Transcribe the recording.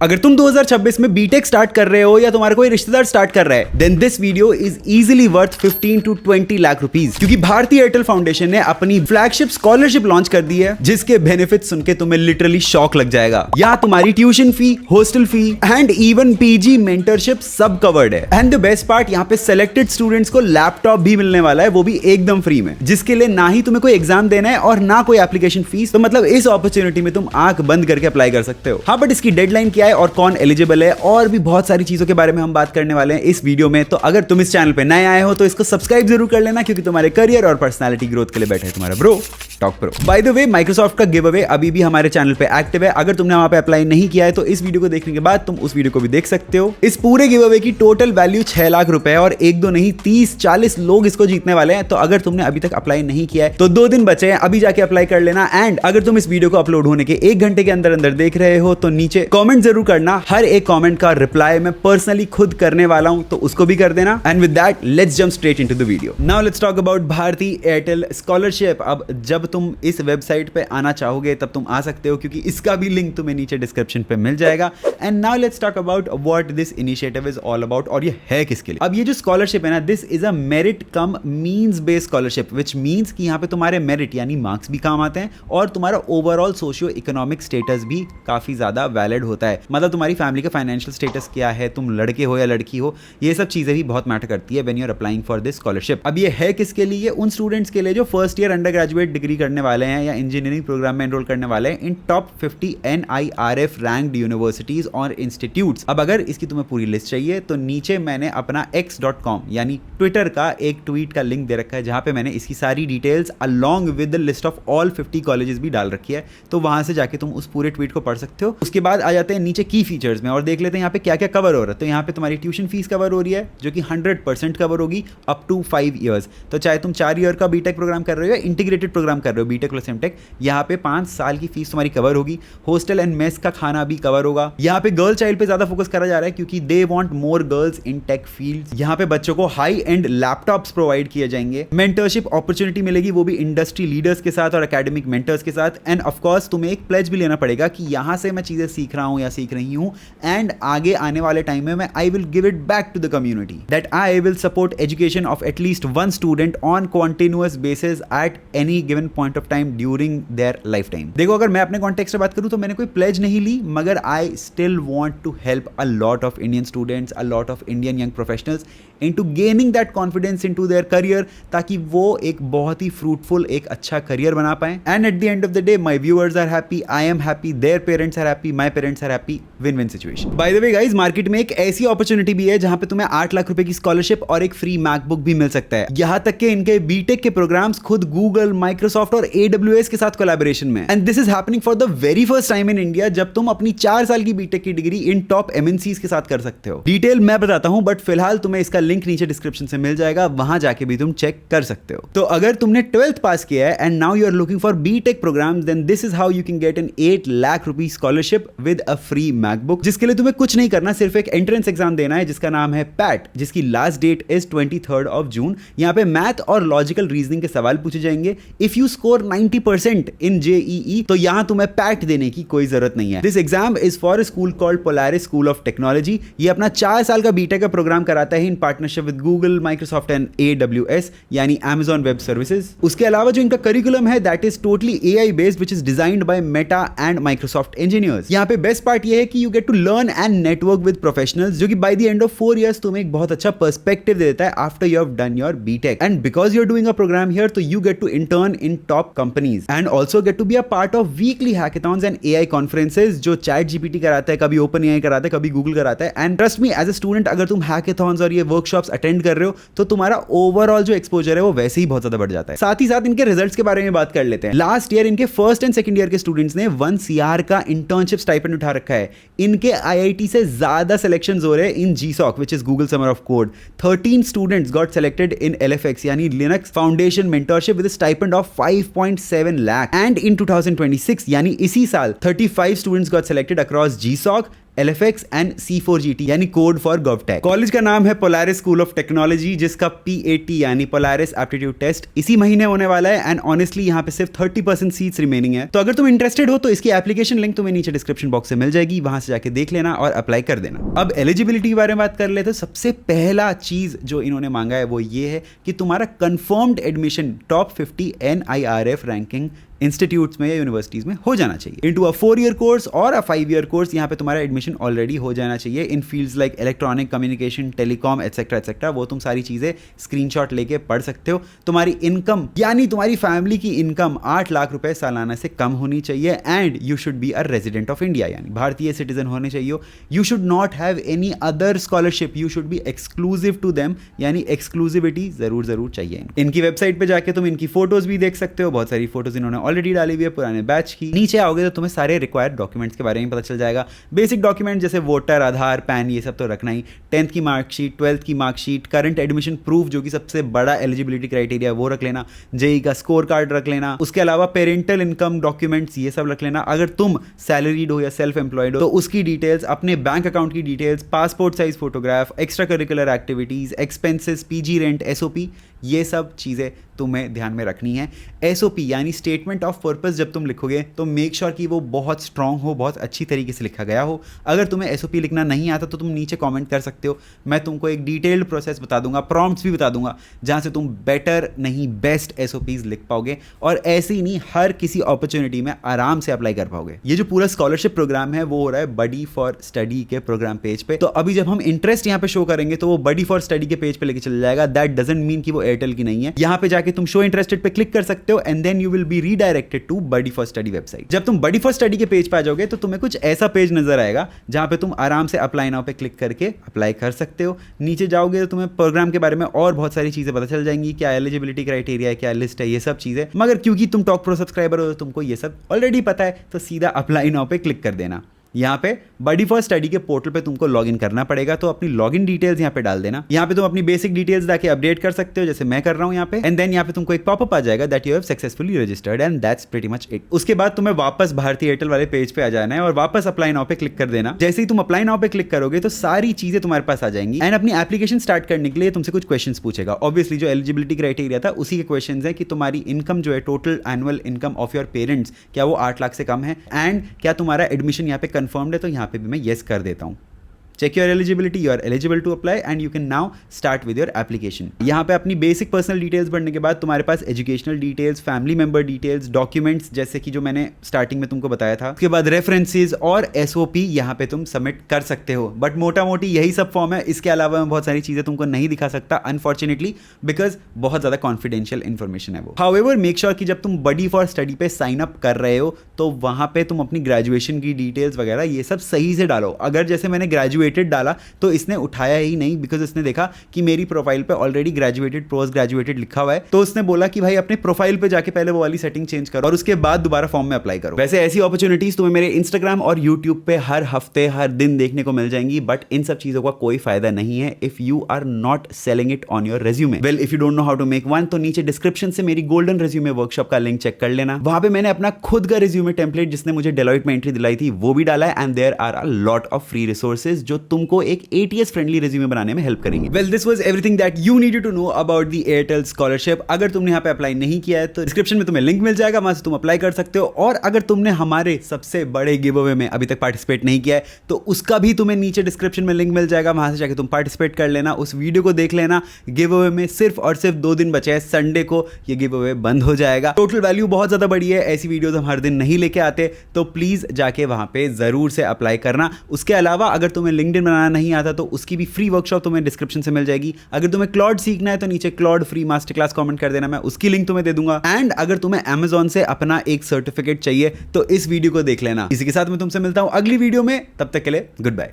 अगर तुम 2026 में बीटेक स्टार्ट कर रहे हो या तुम्हारा कोई रिश्तेदार स्टार्ट कर रहा है, then this video is easily worth 15 to 20 lakh rupees, क्योंकि भारतीय एयरटेल फाउंडेशन ने अपनी फ्लैगशिप स्कॉलरशिप लॉन्च कर दी है, जिसके बेनिफिट सुन के तुम्हें लिटरली शॉक लग जाएगा। यहाँ तुम्हारी tuition fee, hostel fee and even PG mentorship सब कवर्ड है। एंड द बेस्ट पार्ट, यहाँ पे सेलेक्टेड स्टूडेंट्स को लैपटॉप भी मिलने वाला है, वो भी एकदम फ्री में, जिसके लिए ना ही तुम्हें कोई एग्जाम देना है और ना कोई एप्लीकेशन फीस। तो मतलब इस अपॉर्चुनिटी में तुम आंख बंद करके अप्लाई कर सकते हो। हाँ, बट इसकी डेडलाइन क्या है और कौन एलिजिबल है और भी बहुत सारी चीजों के बारे में हम बात करने वाले हैं इस वीडियो में। तो अगर तुम इस चैनल पे नए आए हो तो इसको सब्सक्राइब जरूर कर लेना, क्योंकि तुम्हारे करियर और पर्सनालिटी ग्रोथ के लिए बैठा है तुम्हारा bro talk pro. Bye the way, Microsoft का गिव अवे अभी भी हमारे चैनल पे एक्टिव है। अगर तुमने वहां पे अप्लाई नहीं किया है तो इस वीडियो को देखने के बाद तुम उस वीडियो को भी देख सकते हो। इस पूरे गिव अवे की टोटल वैल्यू 6 लाख रुपए है और एक दो नहीं 30-40 लोग इसको जीतने वाले हैं। तो अगर तुमने अभी तक अप्लाई नहीं किया है तो 2 दिन बचे हैं, अभी जाके अप्लाई कर लेना। एंड अगर तुम इस वीडियो को अपलोड होने के 1 घंटे के अंदर अंदर देख रहे हो तो नीचे कॉमेंट जरूर करना। हर एक कॉमेंट का रिप्लाई मैं पर्सनली खुद करने वाला हूं, तो उसको भी कर देना। And with that let's jump straight into the video. Now let's talk about भारतीय एयरटेल स्कॉलरशिप। अब जब तुम इस वेबसाइट पे आना चाहोगे तब तुम आ सकते हो, क्योंकि इसका भी लिंक तुम्हें नीचे डिस्क्रिप्शन पे मिल जाएगा। And now let's talk about what this initiative is all about, और ये है किसके लिए। अब ये जो स्कॉलरशिप है ना, this is a merit come means based scholarship, which means कि यहाँ पे तुम्हारे मेरिट यानी मार्क्स भी काम आते हैं और तुम्हारा ओवरऑल सोशियो इकोनॉमिक स्टेटस भी काफी ज्यादा वैलिड होता है। मतलब तुम्हारी फैमिली का फाइनेंशियल स्टेटस क्या है, तुम लड़के हो या लड़की हो, ये सब चीजें भी बहुत मैटर करती है when you are applying for this scholarship. अब ये है किसके लिए? उन स्टूडेंट्स के लिए जो first year under graduate degree करने वाले हैं या इंजीनियरिंग प्रोग्राम में एनरोल करने वाले हैं इन टॉप 50 NIRF रैंक्ड यूनिवर्सिटीज और इंस्टीट्यूट्स। अब अगर इसकी तुम्हें पूरी लिस्ट चाहिए तो नीचे मैंने अपना x.com यानी ट्विटर का एक ट्वीट का लिंक दे रखा है, जहां पे मैंने इसकी सारी details along with the list of all 50 colleges भी डाल रखी है। तो वहां से जाके तुम उस पूरे ट्वीट को पढ़ सकते हो। उसके बाद आ जाते हैं नीचे की फीचर्स में और देख लेते हैं यहाँ पे क्या क्या कवर हो रहा है। तो यहाँ पे तुम्हारी ट्यूशन फीस कवर हो रही है, जो कि 100% कवर होगी अप टू 5 ईयर्स। तो चाहे तुम 4 ईयर का बीटेक प्रोग्राम कर रहे हो या इंटीग्रेटेड प्रोग्राम कर रहे हो बीटेक प्लस एमटेक, यहाँ पे 5 साल की फीस तुम्हारी कवर होगी। हॉस्टल एंड मेस का खाना भी कवर होगा। यहाँ पे गर्ल चाइल्ड पे ज्यादा फोकस करा जा रहा है, क्योंकि they want more girls in tech field. यहाँ पे बच्चों को हाई एंड लैपटॉप्स प्रोवाइड किए जाएंगे। मेंटरशिप अपॉर्चुनिटी मिलेगी, वो भी इंडस्ट्री लीडर्स के साथ और एकेडमिक मेंटर्स के साथ। एंड ऑफ कोर्स तुम्हें एक प्लेज भी लेना पड़ेगा कि यहाँ से मैं चीजें सीख रहा हूँ या सीख रही हूँ, एंड आगे आने वाले टाइम में मैं I will give it back to the community, that I will support education of at least 1 student on continuous basis at any given point of time during their lifetime. देखो, अगर मैं अपने context से बात करूं तो मैंने कोई प्लेज नहीं ली, मगर I still want to help a lot of Indian students, a lot of Indian young professionals into gaining that confidence into their career, ताकि वो एक बहुत ही फ्रूटफुल एक अच्छा करियर बना पाए। And at the end of the day my viewers are happy, I am happy, their parents are happy, my parents are happy. Win win situation. By the way guys, market में एक ऐसी opportunity भी है जहां पे तुम्हें 8 लाख रुपए की स्कॉलरशिप और एक फ्री मैकबुक भी मिल सकता है। यहां तक कि इनके बीटेक के प्रोग्राम्स खुद गूगल, माइक्रोसॉफ्ट और AWS के साथ कोलैबोरेशन में। And this is happening for the very first time in India, जब तुम अपनी 4 साल की बीटेक की डिग्री इन टॉप MNCs के साथ कर सकते हो। डिटेल मैं बताता हूं, बट फिलहाल तुम्हें इसका लिंक नीचे डिस्क्रिप्शन से मिल जाएगा, वहां जाके भी तुम चेक कर सकते हो। तो अगर तुमने 12th पास किया है and now you are looking for BTech programmes, then this is how you can get an 8 lakh rupees scholarship with a free MacBook, जिसके लिए तुम्हें कुछ नहीं करना, सिर्फ एक एंट्रेंस एग्जाम देना है जिसका नाम है पैट, जिसकी last date is 23rd of June। यहाँ पे मैथ और लॉजिकल रीजनिंग के सवाल पूछे जाएंगे। If you score 90% in JEE तो यहाँ तुम्हें पैट देने की कोई जरूरत नहीं है। This exam is for school called Polaris school of technology. ये अपना 4 साल का बीटेक का प्रोग्राम कराता है in partnership with Google, Microsoft and AWS यानी Amazon वेब सर्विसेज। उसके अलावा जो इनका करिकुलम है that is totally AI based, which is designed by Meta and Microsoft engineers. यहाँ पे बेस्ट पार्ट ये है कि you get to learn and network with professionals, जो कि by the end of 4 years तुम्हें एक बहुत अच्छा पर्सपेक्टिव देता है after you have done your BTech. And because you are doing a program here, तो you get to intern in top companies and also get to be a part of weekly hackathons and AI conferences, जो ChatGPT कराता है, कभी OpenAI कराता है, कभी Google कराता है। And trust me, as a student अगर तुम हैकेथॉन्स और ये वर्कशॉप्स अटेंड कर रहे हो तो तुम्हारा ओवरऑल जो एक्सपोजर है वो वैसे ही बहुत ज्यादा बढ़ जाता है। साथ ही साथ इनके रिजल्ट्स के बारे में बात कर लेते हैं। लास्ट ईयर इनके फर्स्ट एंड सेकंड ईयर के स्टूडेंट्स ने 1 CR का इंटर्नशिप स्टाइपेंड उठा रखा है। इनके IIT से ज्यादा सिलेक्शंस हो रहे हैं इन GSOC, which is Google Summer of Code। 13 students got selected in LFX यानी Linux Foundation Mentorship with a stipend of 5.7 lakh। And in 2026 यानी इसी साल 35 students got selected across GSOC, LFX and C4GT यानी code for GovTech। College का नाम है Polaris school of technology, जिसका PAT यानी पोलारिस एप्टीट्यूड टेस्ट इसी महीने होने वाला है एंड ऑनेस्टली यहाँ पे सिर्फ 30% सीट्स रिमेनिंग है। तो अगर तुम इंटरेस्टेड हो तो इसकी एप्लीकेशन लिंक तुम्हें नीचे डिस्क्रिप्शन बॉक्स से मिल जाएगी, वहां से जाके देख लेना और अप्लाई कर देना। अब एलिजिबिलिटी के बारे में बात कर ले तो सबसे पहला चीज जो इन्होंने मांगा है वो ये है कि तुम्हारा confirmed admission top 50 NIRF ranking institutes में या यूनिवर्सिटीज में हो जाना चाहिए। इनटू अ 4-year कोर्स और अ 5-year कोर्स यहाँ पे तुम्हारा एडमिशन ऑलरेडी हो जाना चाहिए in fields like electronic communication, telecom et cetera et cetera. वो तुम सारी चीजें स्क्रीनशॉट लेके पढ़ सकते हो। तुम्हारी इनकम यानी तुम्हारी फैमिली की इनकम 8 लाख रुपए सालाना से कम होनी चाहिए and you should be a resident of India यानी भारतीय सिटीजन होने चाहिए। You should not have any other scholarship, you should be exclusive to them यानी एक्सक्लूसिविटी जरूर चाहिए। इनकी वेबसाइट पे जाके तुम इनकी फोटोज भी देख सकते हो, बहुत सारी फोटोज इन्होंने ऑलरेडी डाली हुई है पुराने बैच की। नीचे आओगे तो तुम्हें सारे रिक्वायर्ड डॉक्यूमेंट्स के बारे में पता चल जाएगा। बेसिक डॉक्यूमेंट जैसे वोटर, आधार, पैन, ये सब तो रखना ही। 10th की मार्कशीट, 12th की मार्कशीट, करंट एडमिशन प्रूफ जो कि सबसे बड़ा एलिजिबिलिटी क्राइटेरिया वो रख लेना। जेई का स्कोर कार्ड रख लेना। उसके अलावा पेरेंटल इनकम डॉक्यूमेंट्स ये सब रख लेना। अगर तुम सैलरीड हो या सेल्फ एम्प्लॉयड हो तो उसकी डिटेल्स, अपने बैंक अकाउंट की details, passport size photograph, extra curricular activities, expenses, PG rent, SOP, ये सब चीजें तुम्हें ध्यान में रखनी है। SOP यानी स्टेटमेंट ऑफ पर्पस जब तुम लिखोगे तो मेक श्योर कि वो बहुत स्ट्रांग हो, बहुत अच्छी तरीके से लिखा गया हो। अगर तुम्हें SOP लिखना नहीं आता तो तुम नीचे कमेंट कर सकते हो, मैं तुमको एक डिटेल्ड प्रोसेस बता दूंगा, प्रॉम्प्ट्स भी बता दूंगा जहां से तुम बेटर नहीं बेस्ट SOPs लिख पाओगे और ऐसे ही नहीं हर किसी अपॉर्चुनिटी में आराम से अप्लाई कर पाओगे। ये जो पूरा स्कॉलरशिप प्रोग्राम है वो हो रहा है बडी फॉर स्टडी के प्रोग्राम पेज पे। तो अभी जब हम इंटरेस्ट यहाँ पे शो करेंगे तो वो बडी फॉर स्टडी के पेज पे लेके चल जाएगा। दैट डजंट मीन कि वो एयरटेल की नहीं है। यहाँ पे जाके तुम शो इंटरेस्टेड पे क्लिक कर सकते हो and then you will be redirected to buddy for study website. जब तुम बडी फॉर स्टडी के पेज पे आ जाओगे तो तुम्हें कुछ ऐसा पेज नजर आएगा जहां पे तुम आराम से अप्लाई नाउ पे क्लिक करके अप्लाई कर सकते हो। नीचे जाओगे तो तुम्हें प्रोग्राम के बारे में और बहुत सारी चीजें पता चल जाएंगी, क्या एलिजिबिलिटी क्राइटेरिया है, क्या लिस्ट है, ये सब चीजें। मगर क्योंकि तुम टॉक प्रो सब्सक्राइबर हो तो तुमको ये सब ऑलरेडी पता है, तो सीधा अप्लाई नाउ पे क्लिक कर देना। यहाँ पे बडी फॉर स्टडी के पोर्टल पे तुमको लॉगिन करना पड़ेगा, तो अपनी लॉगिन डिटेल्स यहाँ पे डाल देना। यहाँ पे तुम अपनी बेसिक डिटेल्स जाके अपडेट कर सकते हो जैसे मैं कर रहा हूँ यहाँ पे। एंड देन यहाँ पे तुमको एक पॉपअप आ जाएगा that you have successfully registered and that's pretty much it. उसके बाद तुम्हें वापस भारतीय एयरटेल वाले पेज पे आ जाना है और वापस अप्लाई नाउ पे क्लिक कर देना। जैसे ही तुम अप्लाई नाउ पे क्लिक करोगे तो सारी चीजें तुम्हारे पास आ जाएंगी एंड अपनी एप्लीकेशन स्टार्ट करने के लिए तुमसे कुछ क्वेश्चंस पूछेगा। ऑब्वियसली जो एलिजिबिलिटी क्राइटेरिया था उसी के क्वेश्चंस है कि तुम्हारी इनकम जो है total annual income of your parents क्या वो 8 लाख से कम है एंड क्या तुम्हारा एडमिशन यहाँ पे कंफर्म्ड है। तो यहाँ पे मैं यस कर देता हूं। Check your eligibility, you are eligible to apply and you can now start with your application. यहाँ पे अपनी बेसिक पर्सनल डिटेल्स भरने के बाद तुम्हारे पास educational details, family member details, documents जैसे कि जो मैंने स्टार्टिंग में तुमको बताया था, उसके बाद रेफरेंसेस और SOP यहाँ पे तुम सबमिट कर सकते हो। बट मोटा मोटी यही सब फॉर्म है, इसके अलावा मैं बहुत सारी चीजें तुमको नहीं दिखा सकता अनफॉर्चुनेटली बिकॉज बहुत ज्यादा कॉन्फिडेंशियल इन्फॉर्मेशन है वो। हाउएवर मेक श्योर कि जब तुम बडी फॉर स्टडी पे साइन अप कर रहे हो तो वहां पे तुम अपनी ग्रेजुएशन की डिटेल्स वगैरह ये सब सही से डालो। अगर जैसे मैंने ग्रेजुएटेड डाला तो इसने उठाया ही नहीं बिकॉज इसने देखा कि मेरी प्रोफाइल पे ऑलरेडी ग्रेजुएटेड, पोस्ट ग्रेजुएटेड लिखा हुआ है, तो उसने बोला कि भाई अपने प्रोफाइल पे जाके पहले वो वाली सेटिंग चेंज करो और उसके बाद दोबारा फॉर्म में अप्लाई करो। वैसे ऐसी अपॉर्चुनिटीज तुम्हें मेरे इंस्टाग्राम और यूट्यूब पे हर हफ्ते हर दिन देखने को मिल जाएंगी, बट इन सब चीजों का कोई फायदा नहीं है if you are not selling it on your resume. Well if you don't know how to make one तो नीचे डिस्क्रिप्शन से मेरी गोल्डन रेज्यूमे वर्कशॉप का लिंक चेक कर लेना। वहां पे मैंने अपना खुद का रेज्यूमे टेम्पलेट जिसने मुझे डेलॉइट में एंट्री दिलाई थी वो भी डाला है and there are a lot of free resources जो तुमको एक ATS फ्रेंडली रेज्यूमे बनाने में हेल्प करेंगे। Well this was everything that you needed to know about the Airtel scholarship. अगर तुमने यहाँ पे अप्लाई नहीं किया है तो डिस्क्रिप्शन में तुम्हें लिंक मिल जाएगा, वहां से तुम अप्लाई कर सकते हो। और अगर तुमने हमारे सबसे बड़े गिव अवे में अभी तक पार्टिसिपेट नहीं किया है तो उसका भी तुम्हें नीचे डिस्क्रिप्शन में लिंक मिल जाएगा, वहां से जाकर तुम पार्टिसिपेट कर लेना, उस वीडियो को देख लेना। गिव अवे में सिर्फ और सिर्फ 2 दिन बचे हैं, संडे को ये गिव अवे बंद हो जाएगा। टोटल वैल्यू बहुत ज्यादा बड़ी है, ऐसी वीडियोस हम हर दिन नहीं लेके आते, तो प्लीज जाके वहां पे जरूर से अप्लाई करना। उसके अलावा अगर तुम्हें लिंक्डइन बनाना नहीं आता तो उसकी भी फ्री वर्कशॉप तुम्हें डिस्क्रिप्शन से मिल जाएगी। अगर तुम्हें क्लॉड सीखना है तो नीचे Claude free master class comment कर देना, मैं उसकी लिंक तुम्हें दे दूंगा। एंड अगर तुम्हें Amazon से अपना एक सर्टिफिकेट चाहिए तो इस वीडियो को देख लेना। इसी के साथ मैं तुमसे मिलता हूं अगली वीडियो में, तब तक के लिए गुड बाय।